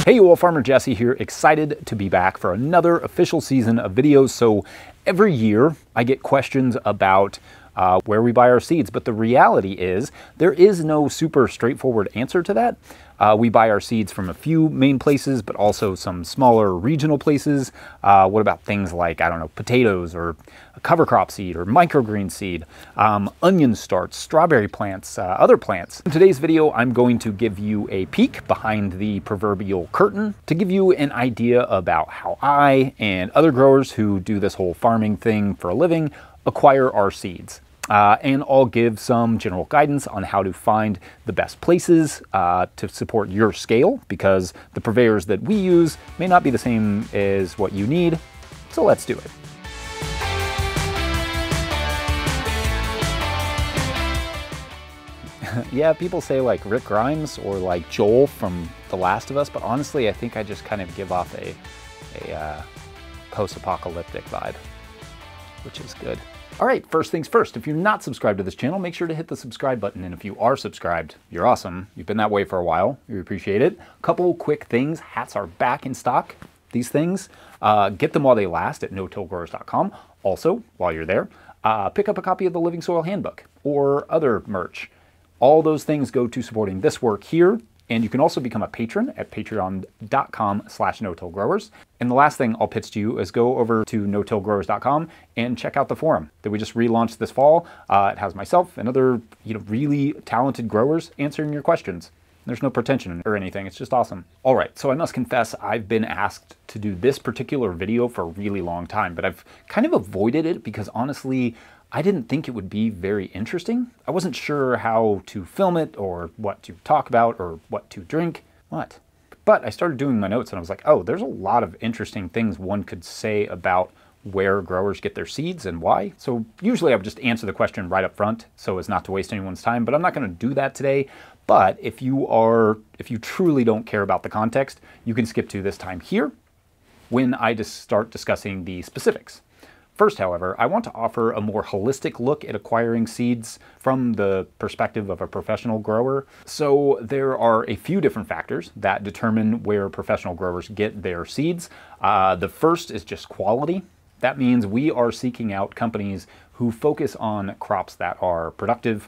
Hey you all, Farmer Jesse here, excited to be back for another official season of videos. So every year I get questions about where we buy our seeds, but the reality is there is no super straightforward answer to that. We buy our seeds from a few main places, but also some smaller regional places. What about things like, I don't know, potatoes or a cover crop seed or microgreen seed, onion starts, strawberry plants, other plants. In today's video, I'm going to give you a peek behind the proverbial curtain to give you an idea about how I and other growers who do this whole farming thing for a living acquire our seeds. And I'll give some general guidance on how to find the best places to support your scale, because the purveyors that we use may not be the same as what you need. So let's do it. Yeah, people say like Rick Grimes or like Joel from The Last of Us, but honestly, I think I just kind of give off a post-apocalyptic vibe, which is good. All right, first things first, if you're not subscribed to this channel, make sure to hit the subscribe button. And if you are subscribed, you're awesome. You've been that way for a while. We appreciate it. Couple quick things. Hats are back in stock. These things, get them while they last at no-tillgrowers.com. Also, while you're there, pick up a copy of the Living Soil Handbook or other merch. All those things go to supporting this work here. And you can also become a patron at patreon.com/no-tillgrowers. And the last thing I'll pitch to you is go over to no-tillgrowers.com and check out the forum that we just relaunched this fall. It has myself and other really talented growers answering your questions. There's no pretension or anything. It's just awesome. All right, so I must confess, I've been asked to do this particular video for a really long time, but I've kind of avoided it because honestly, I didn't think it would be very interesting. I wasn't sure how to film it or what to talk about or what to drink. But I started doing my notes and I was like, oh, there's a lot of interesting things one could say about where growers get their seeds and why. So usually I would just answer the question right up front so as not to waste anyone's time, but I'm not gonna do that today. But if you truly don't care about the context, you can skip to this time here when I just start discussing the specifics. First, however, I want to offer a more holistic look at acquiring seeds from the perspective of a professional grower. So there are a few different factors that determine where professional growers get their seeds. The first is just quality. That means we are seeking out companies who focus on crops that are productive,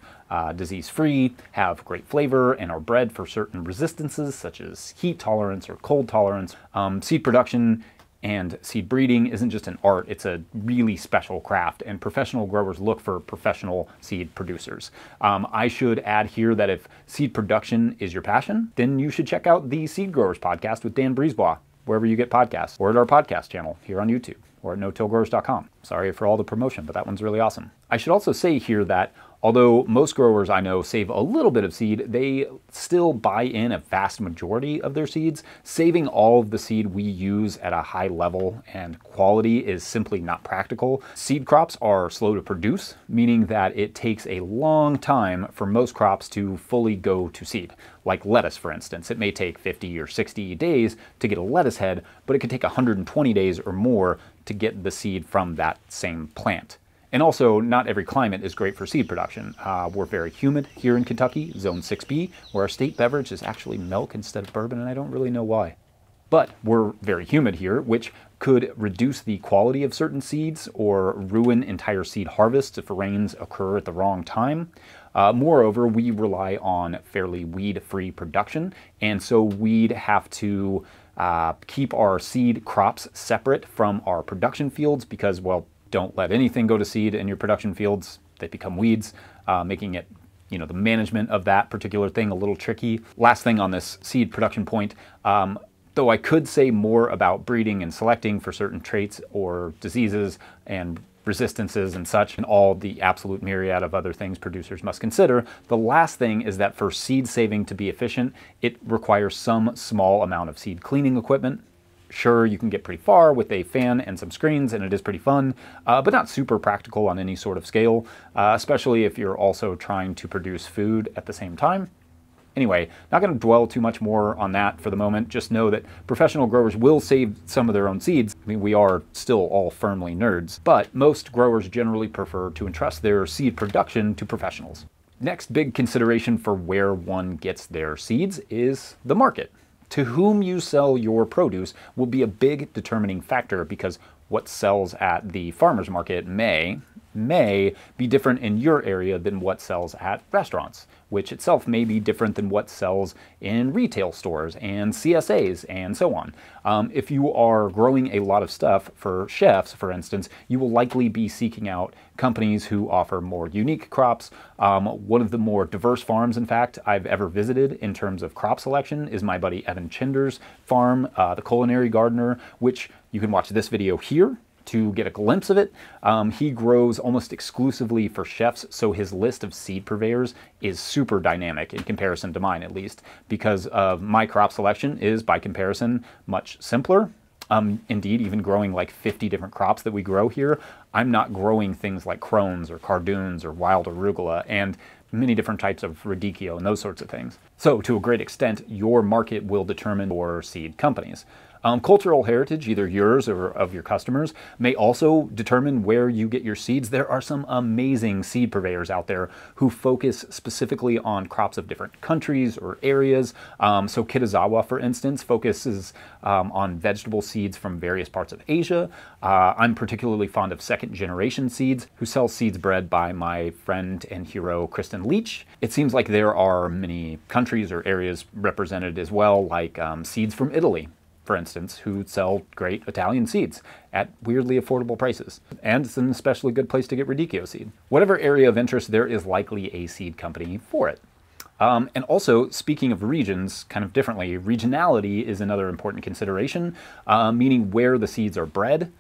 disease-free, have great flavor, and are bred for certain resistances such as heat tolerance or cold tolerance. Seed production and seed breeding isn't just an art, it's a really special craft, and professional growers look for professional seed producers. I should add here that if seed production is your passion, then you should check out the Seed Growers podcast with Dan Brisebois, wherever you get podcasts, or at our podcast channel here on YouTube, or at no-tillgrowers.com. Sorry for all the promotion, but that one's really awesome. I should also say here that although most growers I know save a little bit of seed, they still buy in a vast majority of their seeds. Saving all of the seed we use at a high level and quality is simply not practical. Seed crops are slow to produce, meaning that it takes a long time for most crops to fully go to seed. Like lettuce, for instance. It may take 50 or 60 days to get a lettuce head, but it could take 120 days or more to get the seed from that same plant. And also, not every climate is great for seed production. We're very humid here in Kentucky, Zone 6B, where our state beverage is actually milk instead of bourbon, and I don't really know why. But we're very humid here, which could reduce the quality of certain seeds or ruin entire seed harvests if rains occur at the wrong time. Moreover, we rely on fairly weed-free production, and so we'd have to keep our seed crops separate from our production fields because, well, don't let anything go to seed in your production fields. They become weeds, making it, the management of that particular thing a little tricky. Last thing on this seed production point, though I could say more about breeding and selecting for certain traits or diseases and resistances and such, and all the absolute myriad of other things producers must consider, the last thing is that for seed saving to be efficient, it requires some small amount of seed cleaning equipment. Sure, you can get pretty far with a fan and some screens, and it is pretty fun, but not super practical on any sort of scale, especially if you're also trying to produce food at the same time. Anyway, not going to dwell too much more on that for the moment. Just know that professional growers will save some of their own seeds. I mean, we are still all firmly nerds, but most growers generally prefer to entrust their seed production to professionals. Next big consideration for where one gets their seeds is the market. To whom you sell your produce will be a big determining factor, because what sells at the farmer's market may be different in your area than what sells at restaurants, which itself may be different than what sells in retail stores and CSAs and so on. If you are growing a lot of stuff for chefs, for instance, you will likely be seeking out companies who offer more unique crops. One of the more diverse farms, in fact, I've ever visited in terms of crop selection is my buddy Evan Chinder's farm, the Culinary Gardener, which you can watch this video here to get a glimpse of it. He grows almost exclusively for chefs, so his list of seed purveyors is super dynamic in comparison to mine, at least, because of my crop selection is, by comparison, much simpler. Indeed, even growing like 50 different crops that we grow here, I'm not growing things like crones or cardoons or wild arugula and many different types of radicchio and those sorts of things. So to a great extent, your market will determine your seed companies. Cultural heritage, either yours or of your customers, may also determine where you get your seeds. There are some amazing seed purveyors out there who focus specifically on crops of different countries or areas. So Kitazawa, for instance, focuses on vegetable seeds from various parts of Asia. I'm particularly fond of second generation seeds, who sell seeds bred by my friend and hero, Kristen Leach. It seems like there are many countries or areas represented as well, like seeds from Italy, for instance, who sell great Italian seeds at weirdly affordable prices. And it's an especially good place to get radicchio seed. Whatever area of interest, there is likely a seed company for it. And also, speaking of regions, kind of differently, regionality is another important consideration, meaning where the seeds are bred.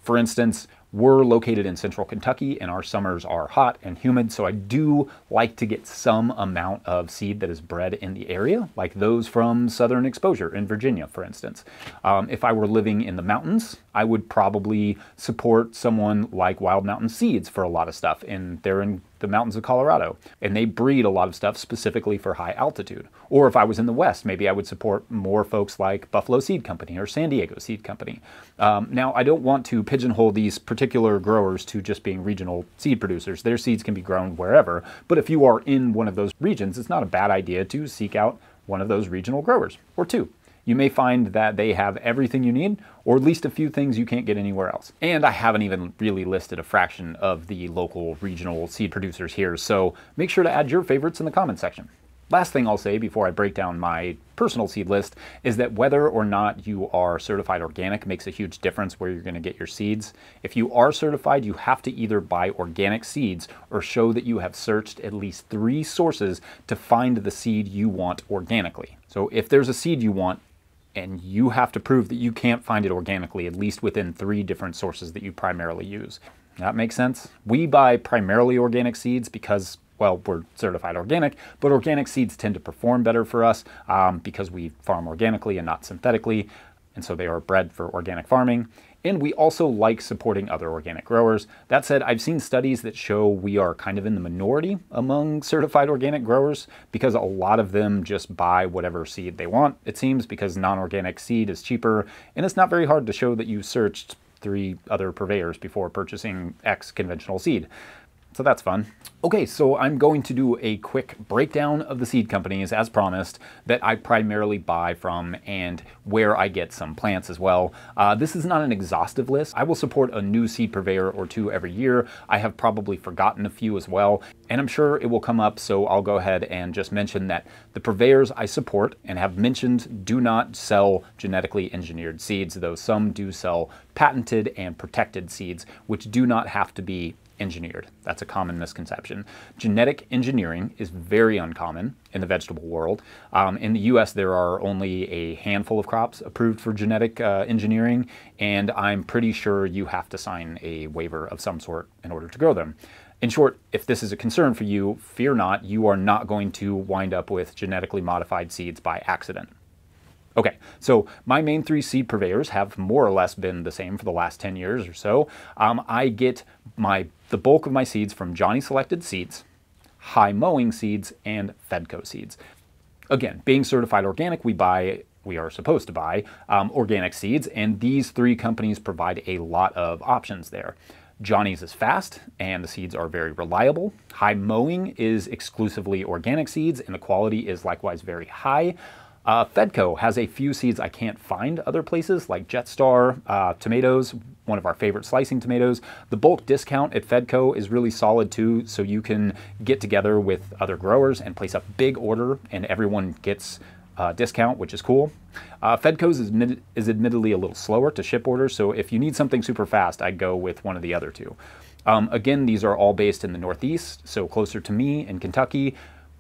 For instance, we're located in central Kentucky and our summers are hot and humid, so I do like to get some amount of seed that is bred in the area, like those from Southern Exposure in Virginia, for instance. If I were living in the mountains, I would probably support someone like Wild Mountain Seeds for a lot of stuff, and they're in the mountains of Colorado, and they breed a lot of stuff specifically for high altitude. Or if I was in the West, maybe I would support more folks like Buffalo Seed Company or San Diego Seed Company. Now, I don't want to pigeonhole these particular growers to just being regional seed producers. Their seeds can be grown wherever, but if you are in one of those regions, it's not a bad idea to seek out one of those regional growers, or two. You may find that they have everything you need, or at least a few things you can't get anywhere else. And I haven't even really listed a fraction of the local regional seed producers here, so make sure to add your favorites in the comment section. Last thing I'll say before I break down my personal seed list is that whether or not you are certified organic makes a huge difference where you're going to get your seeds. If you are certified, you have to either buy organic seeds or show that you have searched at least 3 sources to find the seed you want organically. So if there's a seed you want, and you have to prove that you can't find it organically, at least within 3 different sources that you primarily use. That makes sense? We buy primarily organic seeds because, well, we're certified organic, but organic seeds tend to perform better for us because we farm organically and not synthetically, and so they are bred for organic farming. And we also like supporting other organic growers. That said, I've seen studies that show we are kind of in the minority among certified organic growers because a lot of them just buy whatever seed they want, it seems, because non-organic seed is cheaper, and it's not very hard to show that you searched 3 other purveyors before purchasing X conventional seed. So that's fun. Okay, so I'm going to do a quick breakdown of the seed companies, as promised, that I primarily buy from and where I get some plants as well. This is not an exhaustive list. I will support a new seed purveyor or 2 every year. I have probably forgotten a few as well, and I'm sure it will come up, so I'll go ahead and just mention that the purveyors I support and have mentioned do not sell genetically engineered seeds, though some do sell patented and protected seeds, which do not have to be engineered. That's a common misconception. Genetic engineering is very uncommon in the vegetable world. In the US, there are only a handful of crops approved for genetic engineering, and I'm pretty sure you have to sign a waiver of some sort in order to grow them. In short, if this is a concern for you, fear not, you are not going to wind up with genetically modified seeds by accident. Okay, so my main 3 seed purveyors have more or less been the same for the last 10 years or so. I get the bulk of my seeds from Johnny Selected Seeds, High Mowing Seeds, and Fedco Seeds. Again, being certified organic, we are supposed to buy organic seeds, and these 3 companies provide a lot of options there. Johnny's is fast, and the seeds are very reliable. High Mowing is exclusively organic seeds, and the quality is likewise very high. Fedco has a few seeds I can't find other places, like Jetstar, tomatoes, one of our favorite slicing tomatoes. The bulk discount at Fedco is really solid too, so you can get together with other growers and place a big order and everyone gets a discount, which is cool. Fedco's is admittedly a little slower to ship orders, so if you need something super fast, I'd go with one of the other two. Again, these are all based in the Northeast, so closer to me in Kentucky.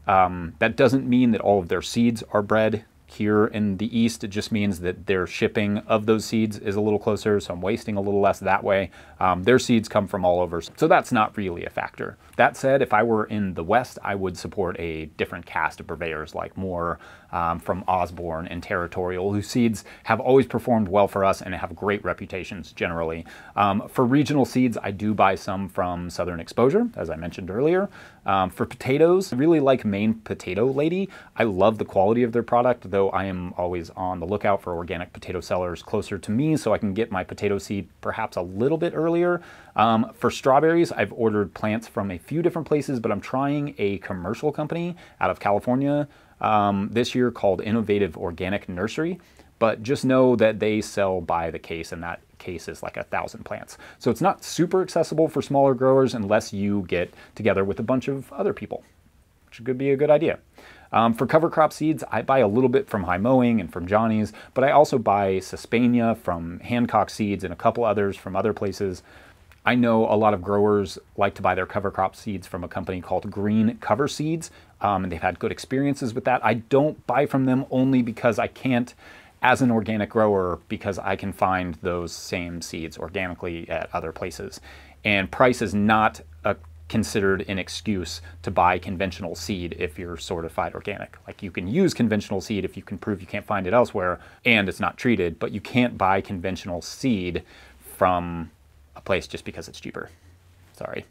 That doesn't mean that all of their seeds are bred here in the East. It just means that their shipping of those seeds is a little closer, so I'm wasting a little less that way. Their seeds come from all over, so that's not really a factor. That said, if I were in the West, I would support a different cast of purveyors, like more from Osborne and Territorial, whose seeds have always performed well for us and have great reputations generally. For regional seeds, I do buy some from Southern Exposure, as I mentioned earlier. For potatoes, I really like Maine Potato Lady. I love the quality of their product, though I am always on the lookout for organic potato sellers closer to me so I can get my potato seed perhaps a little bit earlier. For strawberries, I've ordered plants from a few different places, but I'm trying a commercial company out of California this year called Innovative Organic Nursery, but just know that they sell by the case, and that case is like 1,000 plants. So it's not super accessible for smaller growers unless you get together with a bunch of other people, which could be a good idea. For cover crop seeds, I buy a little bit from High Mowing and from Johnny's, but I also buy Suspania from Hancock Seeds and a couple others from other places. I know a lot of growers like to buy their cover crop seeds from a company called Green Cover Seeds, and they've had good experiences with that. I don't buy from them only because I can't as an organic grower, because I can find those same seeds organically at other places. And price is not considered an excuse to buy conventional seed if you're certified organic. Like, you can use conventional seed if you can prove you can't find it elsewhere and it's not treated, but you can't buy conventional seed from a place just because it's cheaper. Sorry.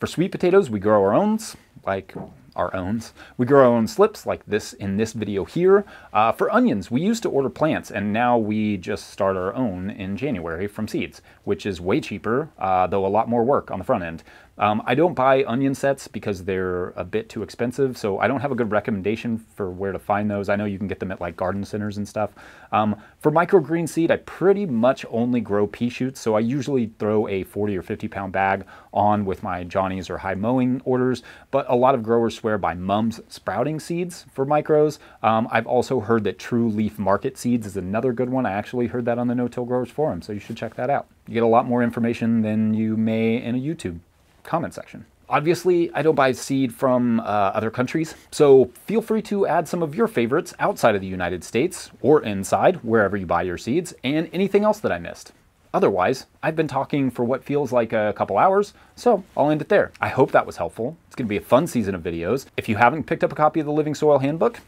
For sweet potatoes, we grow our own, We grow our own slips like this in this video here. For onions, we used to order plants, and now we just start our own in January from seeds, which is way cheaper, though a lot more work on the front end. I don't buy onion sets because they're a bit too expensive, so I don't have a good recommendation for where to find those. I know you can get them at like garden centers and stuff. For microgreen seed, I pretty much only grow pea shoots, so I usually throw a 40 or 50 pound bag on with my Johnny's or High Mowing orders, but a lot of growers swear by Mumm's sprouting seeds for micros. I've also heard that True Leaf Market Seeds is another good one. I actually heard that on the No-Till Growers Forum, so you should check that out. You get a lot more information than you may in a YouTube comment section. Obviously, I don't buy seed from other countries, so feel free to add some of your favorites outside of the United States or inside, wherever you buy your seeds, and anything else that I missed. Otherwise, I've been talking for what feels like a couple hours, so I'll end it there. I hope that was helpful. It's going to be a fun season of videos. If you haven't picked up a copy of the Living Soil Handbook,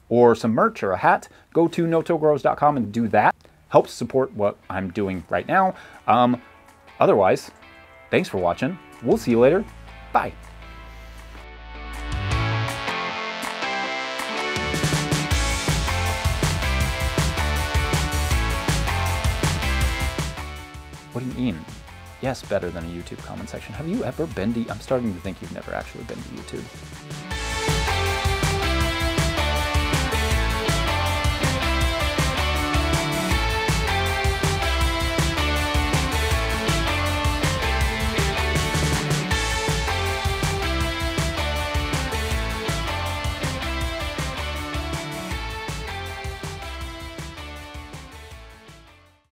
or some merch or a hat, go to no-tillgrowers.com and do that. Helps support what I'm doing right now. Otherwise, thanks for watching. We'll see you later. Bye. What do you mean? Yes, better than a YouTube comment section. Have you ever been to... I'm starting to think you've never actually been to YouTube.